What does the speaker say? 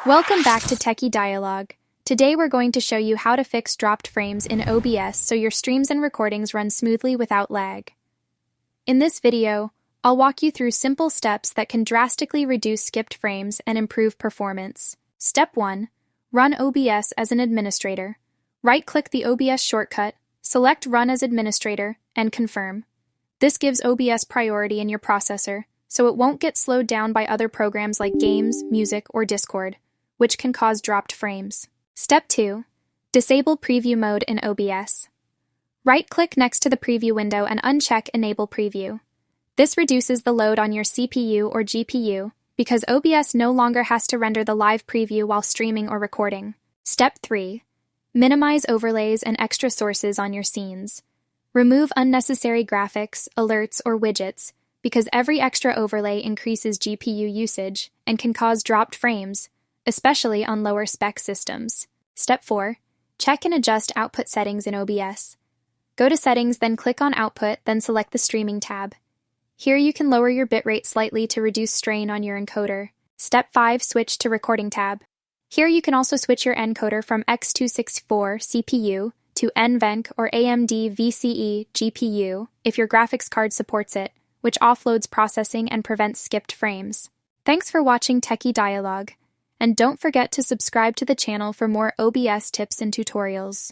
Welcome back to Techie Dialogue. Today we're going to show you how to fix dropped frames in OBS so your streams and recordings run smoothly without lag. In this video, I'll walk you through simple steps that can drastically reduce skipped frames and improve performance. Step 1. Run OBS as an administrator. Right-click the OBS shortcut, select Run as Administrator, and confirm. This gives OBS priority in your processor, so it won't get slowed down by other programs like games, music, or Discord, which can cause dropped frames. Step 2. Disable Preview Mode in OBS. Right-click next to the preview window and uncheck Enable Preview. This reduces the load on your CPU or GPU because OBS no longer has to render the live preview while streaming or recording. Step 3. Minimize overlays and extra sources on your scenes. Remove unnecessary graphics, alerts, or widgets because every extra overlay increases GPU usage and can cause dropped frames, especially on lower spec systems. Step 4. Check and adjust output settings in OBS. Go to Settings, then click on Output, then select the Streaming tab. Here you can lower your bitrate slightly to reduce strain on your encoder. Step 5. Switch to Recording tab. Here you can also switch your encoder from x264 CPU to NVENC or AMD VCE GPU if your graphics card supports it, which offloads processing and prevents skipped frames. Thanks for watching Techie Dialogue. And don't forget to subscribe to the channel for more OBS tips and tutorials.